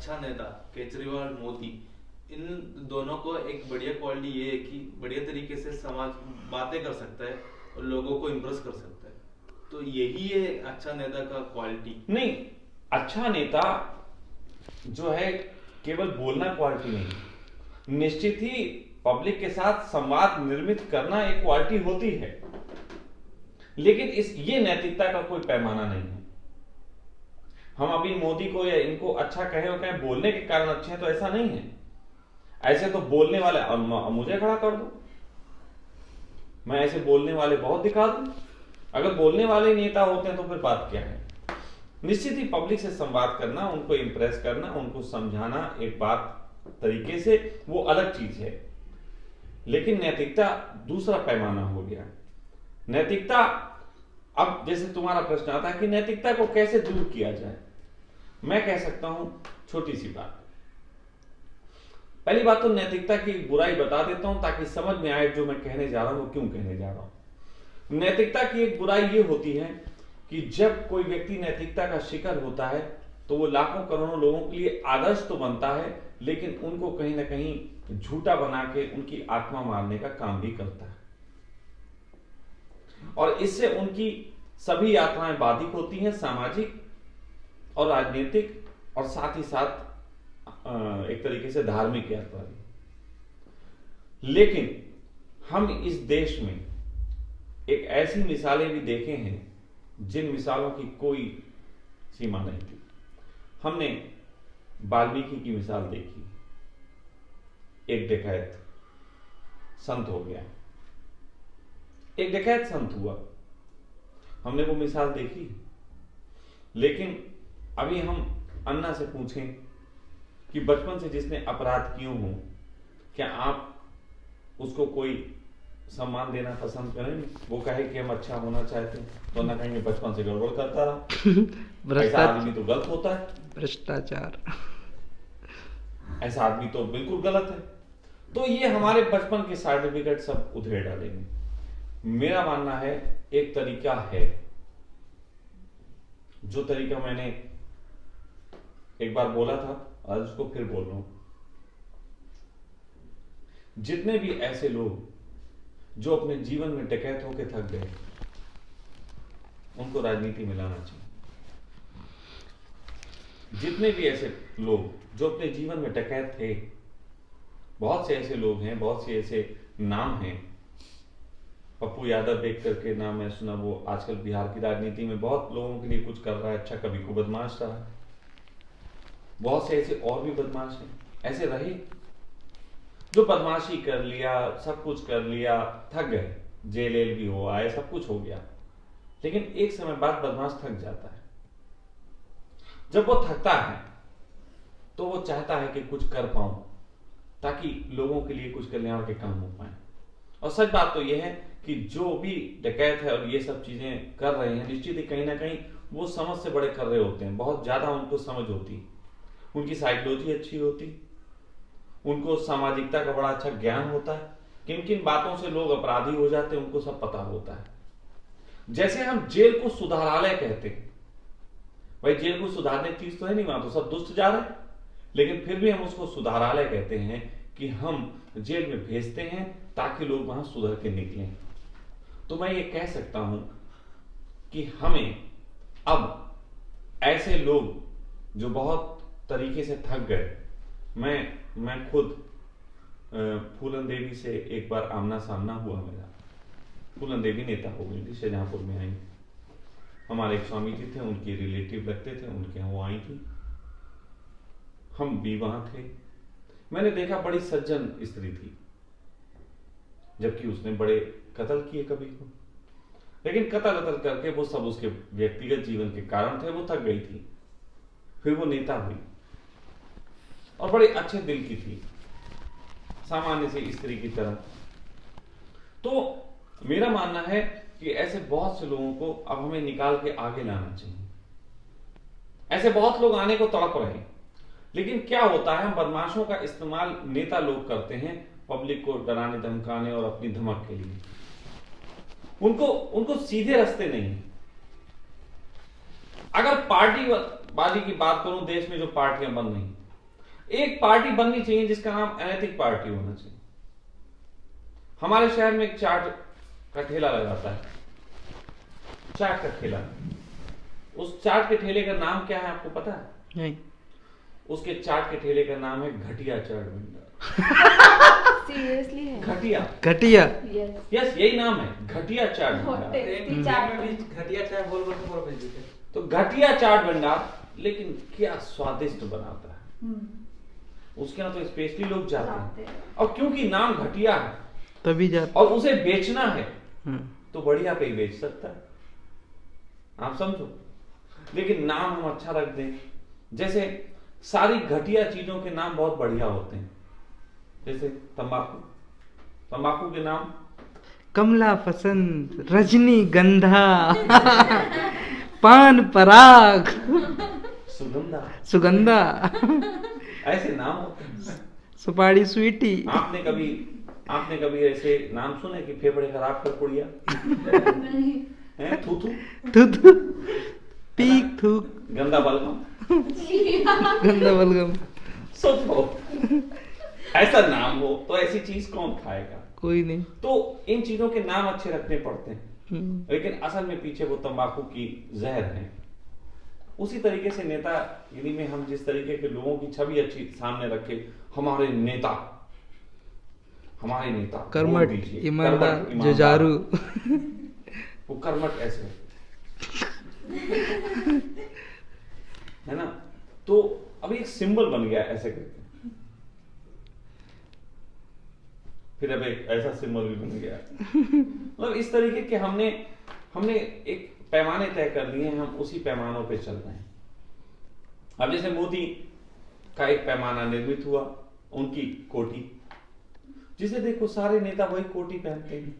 अच्छा नेता केजरीवाल मोदी, इन दोनों को एक बढ़िया क्वालिटी ये है कि बढ़िया तरीके से समाज बातें कर सकता है और लोगों को इम्प्रेस कर सकता है। तो यही है अच्छा नेता का क्वालिटी। नहीं, अच्छा नेता जो है केवल बोलना क्वालिटी नहीं, निश्चित ही पब्लिक के साथ संवाद निर्मित करना एक क्वालिटी होती है, लेकिन इस ये नैतिकता का कोई पैमाना नहीं है। हम अभी मोदी को या इनको अच्छा कहें और कहें बोलने के कारण अच्छे हैं, तो ऐसा नहीं है। ऐसे तो बोलने वाले, अब मुझे खड़ा कर दो, मैं ऐसे बोलने वाले बहुत दिखा दूं। अगर बोलने वाले नेता होते हैं तो फिर बात क्या है। निश्चित ही पब्लिक से संवाद करना, उनको इंप्रेस करना, उनको समझाना एक बात तरीके से, वो अलग चीज है। लेकिन नैतिकता दूसरा पैमाना हो गया। नैतिकता, अब जैसे तुम्हारा प्रश्न आता है कि नैतिकता को कैसे दूर किया जाए, मैं कह सकता हूं छोटी सी बात। पहली बात तो नैतिकता की बुराई बता देता हूं ताकि समझ में आए जो मैं कहने जा रहा हूं वो क्यों कहने जा रहा हूं। नैतिकता की एक बुराई ये होती है कि जब कोई व्यक्ति नैतिकता का शिकार होता है तो वो लाखों करोड़ों लोगों के लिए आदर्श तो बनता है, लेकिन उनको कहीं ना कहीं झूठा बना के उनकी आत्मा मारने का काम भी करता है, और इससे उनकी सभी यात्राएं बाधित होती हैं, सामाजिक और राजनीतिक, और साथ ही साथ एक तरीके से धार्मिक यात्रा भी। लेकिन हम इस देश में एक ऐसी मिसालें भी देखे हैं जिन मिसालों की कोई सीमा नहीं थी। हमने वाल्मीकि की मिसाल देखी, एक डकैत संत हो गया, एक डकैत संत हुआ, हमने वो मिसाल देखी। लेकिन अभी हम अन्ना से पूछें कि बचपन से जिसने अपराध किए हों, क्या आप उसको कोई सम्मान देना पसंद करेंगे? वो कहे कि हम अच्छा होना चाहते हैं, तो ना कहेंगे बचपन से गड़बड़ करता रहा, ऐसा आदमी तो गलत होता है, भ्रष्टाचार, ऐसा आदमी तो बिल्कुल गलत है। तो ये हमारे बचपन के सर्टिफिकेट सब उधेड़ डालेंगे। मेरा मानना है एक तरीका है, जो तरीका मैंने एक बार बोला था, आज उसको फिर बोल रहा हूं। जितने भी ऐसे लोग जो अपने जीवन में डकैत होकर थक गए, उनको राजनीति में लाना चाहिए। जितने भी ऐसे लोग जो अपने जीवन में डकैत थे, बहुत से ऐसे लोग हैं, बहुत से ऐसे नाम हैं। पप्पू यादव एक करके नाम है सुना, वो आजकल बिहार की राजनीति में बहुत लोगों के लिए कुछ कर रहा है, अच्छा, कभी को बदमाश रहा। बहुत से ऐसे और भी बदमाश हैं, ऐसे रहे जो बदमाशी कर लिया, सब कुछ कर लिया, थक गए, जेल भी हो आए, सब कुछ हो गया, लेकिन एक समय बाद बदमाश थक जाता है। जब वो थकता है तो वो चाहता है कि कुछ कर पाऊं ताकि लोगों के लिए कुछ कल्याण के काम हो पाए। और सच बात तो यह है कि जो भी डकैत है और ये सब चीजें कर रहे हैं, निश्चित ही कहीं ना कहीं वो समझ से बड़े कर रहे होते हैं, बहुत ज्यादा उनको समझ होती, उनकी साइकोलॉजी अच्छी होती, उनको सामाजिकता का बड़ा अच्छा ज्ञान होता है, किन किन बातों से लोग अपराधी हो जाते हैं उनको सब पता होता है। जैसे हम जेल को सुधारालय कहते हैं, भाई जेल को सुधारने की चीज तो है नहीं, वहां तो सब दुष्ट जा रहे हैं, लेकिन फिर भी हम उसको सुधारालय कहते हैं कि हम जेल में भेजते हैं ताकि लोग वहां सुधर के निकलें। तो मैं ये कह सकता हूं कि हमें अब ऐसे लोग जो बहुत तरीके से थक गए, मैं खुद फूलन देवी से एक बार आमना सामना हुआ मेरा। फूलन देवी नेता हो गई थी, शाहजहांपुर में आई, हमारे एक स्वामी जी थे, उनके रिलेटिव लगते थे, उनके यहाँ वो आई थी, हम भी वहां थे। मैंने देखा बड़ी सज्जन स्त्री थी, जबकि उसने बड़े कत्ल किए कभी को, लेकिन कत्ल करके वो सब उसके व्यक्तिगत जीवन के कारण थे, वो थक गई थी, फिर वो नेता हुई और बड़े अच्छे दिल की थी, सामान्य सी स्त्री की तरह। तो मेरा मानना है कि ऐसे बहुत से लोगों को अब हमें निकाल के आगे लाना चाहिए। ऐसे बहुत लोग आने को तड़प रहे हैं, लेकिन क्या होता है, हम बदमाशों का इस्तेमाल नेता लोग करते हैं पब्लिक को डराने धमकाने और अपनी धमक के लिए। उनको सीधे रास्ते नहीं। अगर पार्टी वाली की बात करूं, देश में जो पार्टियां बन रही, एक पार्टी बननी चाहिए जिसका नाम अनैतिक पार्टी होना चाहिए। हमारे शहर में एक चाट का ठेला लगाता है, चाट का ठेला। उस चाट के ठेले का नाम क्या है आपको पता है? नहीं। उसके चाट के ठेले का नाम है घटिया चाट भंडार। सीरियसली है? घटिया घटिया। यस। यस, यही नाम है, घटिया चाट बहुत भंडार। टेस्टी चाट है। घटिया चाय बोल बोल के पूरा भेज देते हैं। तो घटिया चाट भंडार, लेकिन क्या स्वादिष्ट बनाता है। उसके यहाँ तो स्पेशली लोग जाते हैं, और क्योंकि नाम घटिया है तभी जा। और उसे बेचना है तो बढ़िया पे ही बेच सकता है, आप समझो। लेकिन नाम हम अच्छा रख दें, जैसे सारी घटिया चीजों के नाम बहुत बढ़िया होते हैं, जैसे तंबाकू, तंबाकू के नाम कमला पसंद, रजनीगंधा, पान पराग, सुगंधा, सुगंधा, ऐसे नाम होते हैं। सुपारी स्वीटी। आपने कभी ऐसे नाम सुने कि फेफड़े खराब कर पुड़िया हैं, थू थू, थूथू, पीक थूक, गंदा बलगम, गंदा बलगम। सोचो ऐसा नाम हो तो ऐसी चीज कौन खाएगा? कोई नहीं। तो इन चीजों के नाम अच्छे रखने पड़ते हैं, लेकिन असल में पीछे वो तंबाकू की जहर है। उसी तरीके से नेतागिरी में हम जिस तरीके के लोगों की छवि अच्छी सामने रखे, हमारे नेता कर्मठ, वोट दीजिए, ईमानदार, कर्मठ, जुझारू। वो कर्मठ ऐसे है ना, तो अभी एक सिंबल बन गया ऐसे करके, फिर अब एक ऐसा सिंबल भी बन गया। मतलब इस तरीके के हमने एक पैमाने तय कर लिए हैं, हम उसी पैमानों पे चल रहे हैं। अब जैसे मोदी का एक पैमाना निर्मित हुआ, उनकी कोटी, जिसे देखो सारे नेता वही कोटी पहनते हैं,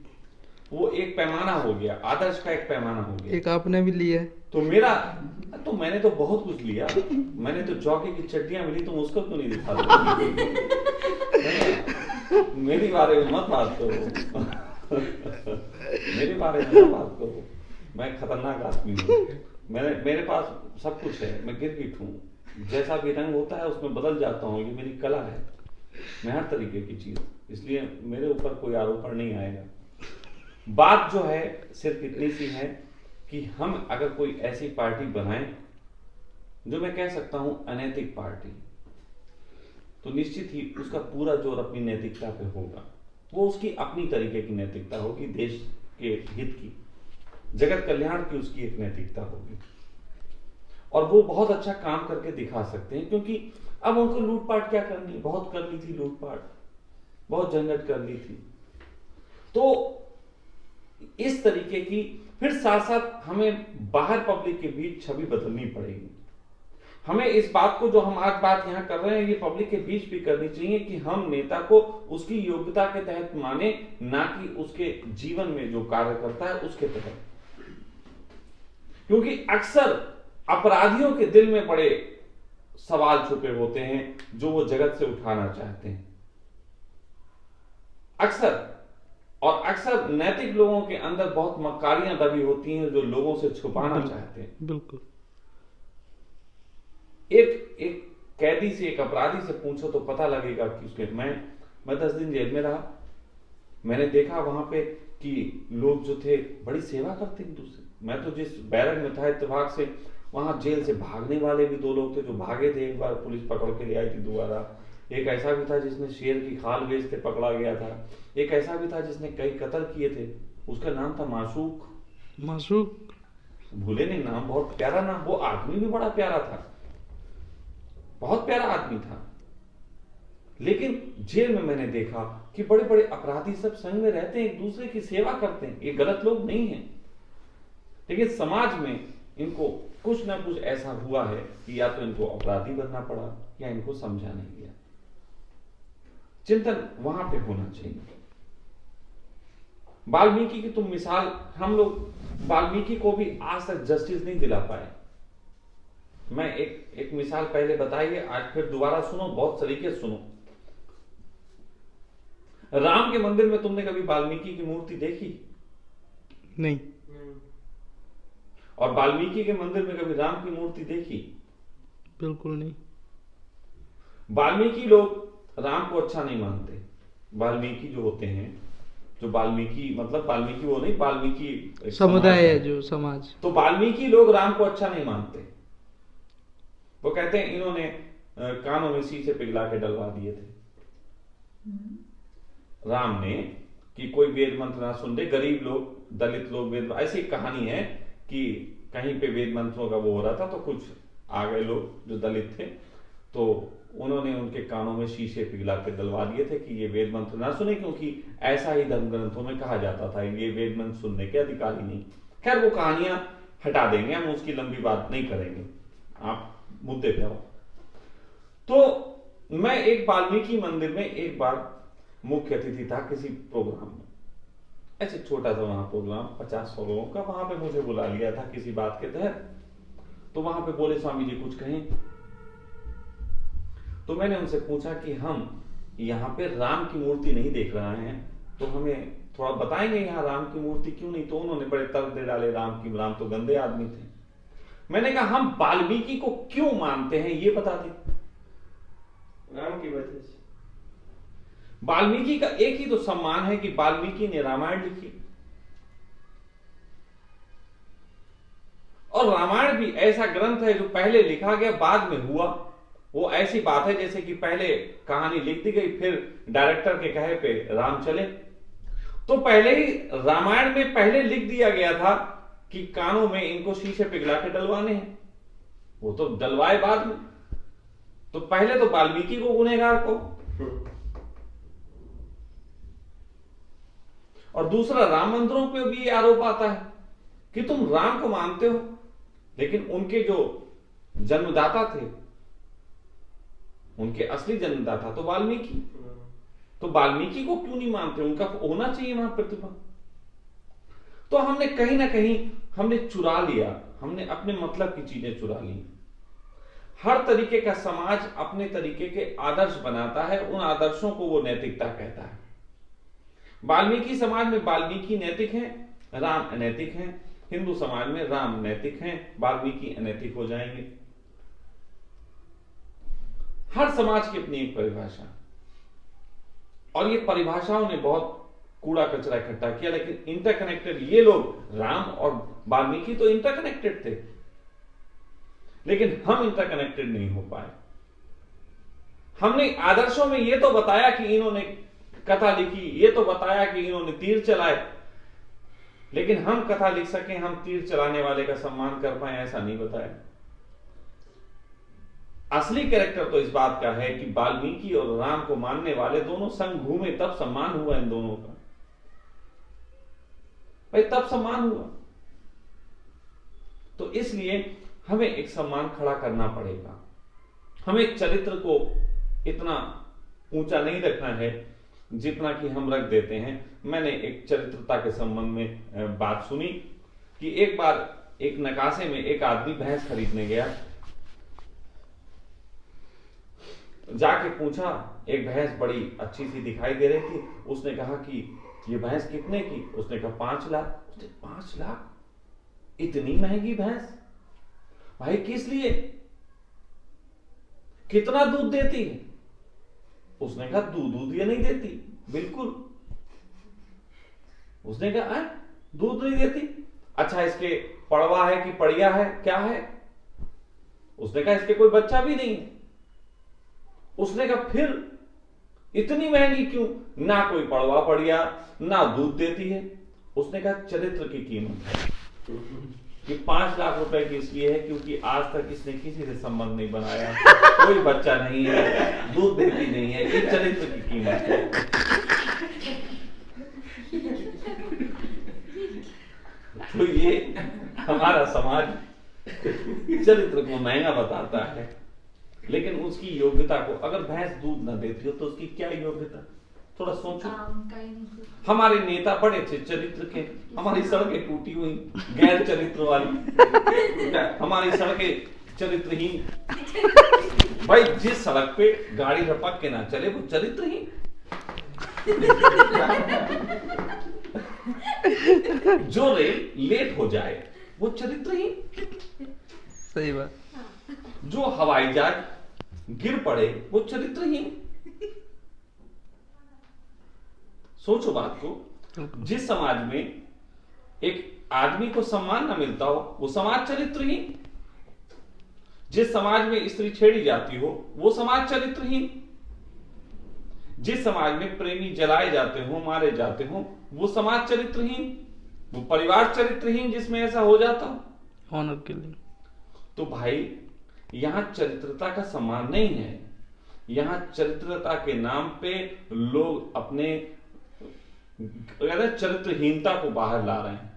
वो एक पैमाना हो गया, आदर्श का एक पैमाना हो गया। एक आपने भी लिया है। तो मैंने तो बहुत कुछ लिया, मैंने तो चौके की चड्डियां मिली, तुम उसको क्यों नहीं दिखा दो? मेरे बारे में मत बात करो, मेरे बारे में मत बात करो, मैं खतरनाक आदमी हूँ, मेरे पास सब कुछ है, मैं गिरगिट हूँ, जैसा भी रंग होता है उसमें बदल जाता हूँ, ये मेरी कला है, मैं हर तरीके की चीज, इसलिए मेरे ऊपर कोई आरोपण नहीं आएगा। बात जो है सिर्फ इतनी सी है कि हम अगर कोई ऐसी पार्टी बनाएं जो मैं कह सकता हूं अनैतिक पार्टी, तो निश्चित ही उसका पूरा जोर अपनी नैतिकता पे होगा, वो उसकी अपनी तरीके की नैतिकता होगी, देश के हित की, जगत कल्याण की उसकी एक नैतिकता होगी, और वो बहुत अच्छा काम करके दिखा सकते हैं। क्योंकि अब उनको लूटपाट क्या करनी, बहुत कर ली थी लूटपाट, बहुत झंझट कर ली थी, तो इस तरीके की फिर साथ साथ हमें बाहर पब्लिक के बीच छवि बदलनी पड़ेगी। हमें इस बात को, जो हम आज बात यहां कर रहे हैं, ये पब्लिक के बीच भी करनी चाहिए कि हम नेता को उसकी योग्यता के तहत माने, ना कि उसके जीवन में जो कार्य करता है उसके तहत। क्योंकि अक्सर अपराधियों के दिल में बड़े सवाल छुपे होते हैं जो वो जगत से उठाना चाहते हैं, अक्सर। और अक्सर नैतिक लोगों के अंदर बहुत मक्कारियां दबी होती हैं जो लोगों से छुपाना चाहते हैं। बिल्कुल। एक कैदी से, एक अपराधी से पूछो तो पता लगेगा कि उसके मैं 10 दिन जेल में रहा, मैंने देखा वहां पे कि लोग जो थे बड़ी सेवा करते हैं दूसरे। मैं तो जिस बैरक में था, इत्तेफाक से वहां जेल से भागने वाले भी 2 लोग थे जो भागे थे, एक बार पुलिस पकड़ के ले आई थी दोबारा। एक ऐसा भी था जिसने शेर की खाल बेचते पकड़ा गया था। एक ऐसा भी था जिसने कई कत्ल किए थे, उसका नाम था मासूक, भूले नहीं नाम, बहुत प्यारा नाम। वो आदमी भी बड़ा प्यारा था, बहुत प्यारा आदमी था। लेकिन जेल में मैंने देखा कि बड़े बड़े अपराधी सब संग में रहते हैं, एक दूसरे की सेवा करते हैं, ये गलत लोग नहीं हैं। लेकिन समाज में इनको कुछ ना कुछ ऐसा हुआ है कि या तो इनको अपराधी बनना पड़ा या इनको समझा नहीं गया। चिंतन वहां पे होना चाहिए। वाल्मीकि की तुम मिसाल, हम लोग वाल्मीकि को भी आज तक जस्टिस नहीं दिला पाए। मैं एक मिसाल पहले बताइए, आज फिर दोबारा सुनो, बहुत तरीके से सुनो। राम के मंदिर में तुमने कभी वाल्मीकि की मूर्ति देखी? नहीं। और वाल्मीकि के मंदिर में कभी राम की मूर्ति देखी? बिल्कुल नहीं। वाल्मीकि लोग राम को अच्छा नहीं मानते। वाल्मीकि जो होते हैं, जो वाल्मीकि मतलब वाल्मीकि वो नहीं, वाल्मीकि एक समुदाय समाज है जो समाज। तो वाल्मीकि लोग राम को अच्छा नहीं मानते। वो कहते हैं इन्होंने कानों में शीशे पिघला के डलवा दिए थे राम ने, कि कोई वेद मंत्र ना सुन ले। गरीब लोग, दलित लोग वेद, ऐसी कहानी है कि कहीं पे वेद मंत्रों का वो हो रहा था, तो कुछ आ गए लोग जो दलित थे, तो उन्होंने उनके कानों में शीशे पिघला के डलवा दिए थे कि ये वेद मंत्र ना सुने, क्योंकि ऐसा ही धर्म ग्रंथों में कहा जाता था, ये वेद मंत्र सुनने के अधिकारी नहीं। खैर वो कहानियां हटा देंगे, हम उसकी लंबी बात नहीं करेंगे, आप मुद्दे पे आओ। तो मैं एक वाल्मीकि मंदिर में एक बार मुख्य अतिथि था किसी प्रोग्राम में, ऐसे छोटा सा वहां प्रोग्राम 50-100 लोगों का, वहां पे मुझे बुला लिया था किसी बात के तहत। तो वहां पे बोले स्वामी जी कुछ कहें। तो मैंने उनसे पूछा कि हम यहाँ पे राम की मूर्ति नहीं देख रहे हैं, तो हमें थोड़ा बताएंगे यहाँ राम की मूर्ति क्यों नहीं। तो उन्होंने बड़े तर्क दे डाले, राम तो गंदे आदमी थे। मैंने कहा हम वाल्मीकि को क्यों मानते हैं ये बता दें। राम की वजह से। वाल्मीकि का एक ही तो सम्मान है कि वाल्मीकि ने रामायण लिखी, और रामायण भी ऐसा ग्रंथ है जो पहले लिखा गया बाद में हुआ। वो ऐसी बात है जैसे कि पहले कहानी लिख दी गई, फिर डायरेक्टर के कहे पे राम चले। तो पहले ही रामायण में पहले लिख दिया गया था कि कानों में इनको शीशे पिघला के डलवाने हैं, वो तो डलवाए बाद में। तो पहले तो वाल्मीकि को गुनहगार को, और दूसरा राम मंदिरों पे भी आरोप आता है कि तुम राम को मानते हो, लेकिन उनके जो जन्मदाता थे, उनके असली जन्मदाता तो वाल्मीकि, तो वाल्मीकि को क्यों नहीं मानते, उनका होना चाहिए वहां प्रतिभा। तो हमने कहीं ना कहीं हमने चुरा लिया, हमने अपने मतलब की चीजें चुरा ली। हर तरीके का समाज अपने तरीके के आदर्श बनाता है, उन आदर्शों को वो नैतिकता कहता है। वाल्मीकि समाज में वाल्मीकि नैतिक हैं, राम अनैतिक हैं। हिंदू समाज में राम नैतिक हैं, वाल्मीकि अनैतिक हो जाएंगे। हर समाज की अपनी एक परिभाषा, और ये परिभाषाओं ने बहुत कूड़ा कचरा इकट्ठा किया, लेकिन इंटरकनेक्टेड ये लोग, राम और वाल्मीकि तो इंटरकनेक्टेड थे, लेकिन हम इंटरकनेक्टेड नहीं हो पाए। हमने आदर्शों में ये तो बताया कि इन्होंने कथा लिखी, ये तो बताया कि इन्होंने तीर चलाए, लेकिन हम कथा लिख सकें, हम तीर चलाने वाले का सम्मान कर पाए, ऐसा नहीं बताया। असली कैरेक्टर तो इस बात का है कि वाल्मीकि और राम को मानने वाले दोनों संग घूमे, तब सम्मान हुआ इन दोनों का, भाई तब सम्मान हुआ। तो इसलिए हमें एक सम्मान खड़ा करना पड़ेगा। हमें चरित्र को इतना ऊंचा नहीं रखना है जितना कि हम रख देते हैं। मैंने एक चरित्रता के संबंध में बात सुनी कि एक बार एक नकाशे में एक आदमी भैंस खरीदने गया, जाके पूछा, एक भैंस बड़ी अच्छी सी दिखाई दे रही थी, उसने कहा कि ये भैंस कितने की? उसने कहा 5 लाख। उसने 5 लाख? इतनी महंगी भैंस? भाई किस लिए? कितना दूध देती है? उसने कहा दूध ये नहीं देती बिल्कुल। उसने कहा दूध नहीं देती? अच्छा इसके पड़वा है कि पड़िया है, क्या है? उसने कहा इसके कोई बच्चा भी नहीं है। उसने कहा फिर इतनी महंगी क्यों? ना कोई पड़वा पड़िया, ना दूध देती है। उसने कहा चरित्र की कीमत है कि 5 लाख रुपए की इसलिए है क्योंकि आज तक इसने किसी से संबंध नहीं बनाया, कोई बच्चा नहीं है, दूध देती नहीं है, ये चरित्र की कीमत है। तो ये हमारा समाज चरित्र को महंगा बताता है, लेकिन उसकी योग्यता को, अगर भैंस दूध न देती हो तो उसकी क्या योग्यता? थोड़ा सोचो। हमारे नेता बड़े अच्छे चरित्र के, हमारी सड़कें टूटी हुई गैर चरित्र वाली, हमारी सड़कें चरित्रहीन। भाई जिस सड़क पे गाड़ी रपक के ना चले वो चरित्रहीन। जो रेल लेट हो जाए वो चरित्रहीन। सही बात। जो हवाई जहाज गिर पड़े वो चरित्रहीन। सोचो बात को, जिस समाज में एक आदमी को सम्मान न मिलता हो वो समाज चरित्रहीन, जिस समाज में स्त्री छेड़ी जाती हो वो समाज चरित्रहीन, जिस समाज में प्रेमी जलाए जाते हो, मारे जाते हो, वो समाज चरित्रहीन, वो परिवार चरित्रहीन जिसमें ऐसा हो जाता हो। Honour killing. तो भाई यहां चरित्रता का सम्मान नहीं है, यहां चरित्रता के नाम पे लोग अपने चरित्रहीनता को बाहर ला रहे हैं।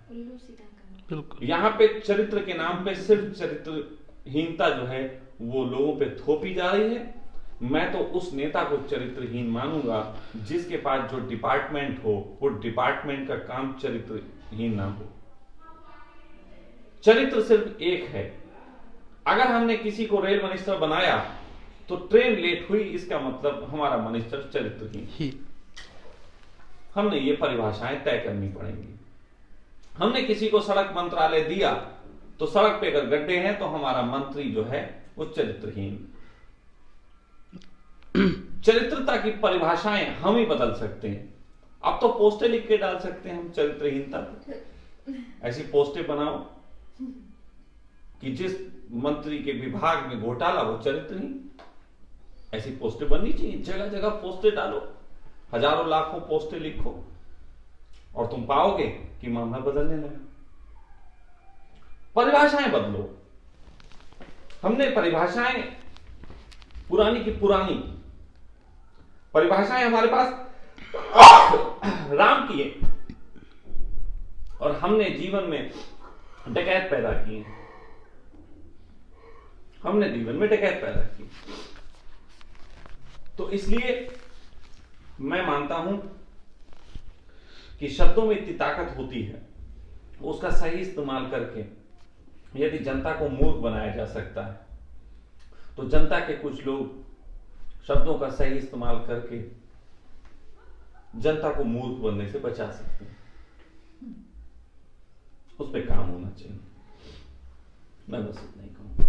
बिल्कुल। यहां पे चरित्र के नाम पे सिर्फ चरित्रहीनता जो है वो लोगों पे थोपी जा रही है। मैं तो उस नेता को चरित्रहीन मानूंगा जिसके पास जो डिपार्टमेंट हो वो डिपार्टमेंट का काम चरित्रहीन ना हो। चरित्र सिर्फ एक है। अगर हमने किसी को रेल मिनिस्टर बनाया तो ट्रेन लेट हुई, इसका मतलब हमारा मिनिस्टर चरित्रहीन ही। हमने ये परिभाषाएं तय करनी पड़ेंगी। हमने किसी को सड़क मंत्रालय दिया तो सड़क पे अगर गड्ढे हैं तो हमारा मंत्री जो है वो चरित्रहीन। चरित्रता की परिभाषाएं हम ही बदल सकते हैं। अब तो पोस्टें लिख के डाल सकते हैं हम चरित्रहीनता पे। ऐसी पोस्टें बनाओ कि जिस मंत्री के विभाग में घोटाला वो चरित्रहीन, ऐसी पोस्टें बननी चाहिए। जगह जगह पोस्टें डालो, हजारों लाखों पोस्टें लिखो और तुम पाओगे कि मामला बदलने लगा। परिभाषाएं बदलो। हमने परिभाषाएं पुरानी की पुरानी परिभाषाएं हमारे पास राम की है और हमने जीवन में डकैत पैदा किए। हमने जीवन में डकैत पैदा की। तो इसलिए मैं मानता हूं कि शब्दों में इतनी ताकत होती है, उसका सही इस्तेमाल करके यदि जनता को मूर्ख बनाया जा सकता है तो जनता के कुछ लोग शब्दों का सही इस्तेमाल करके जनता को मूर्ख बनने से बचा सकते हैं। उस पर काम होना चाहिए। मैं बस इतना ही कहूंगा।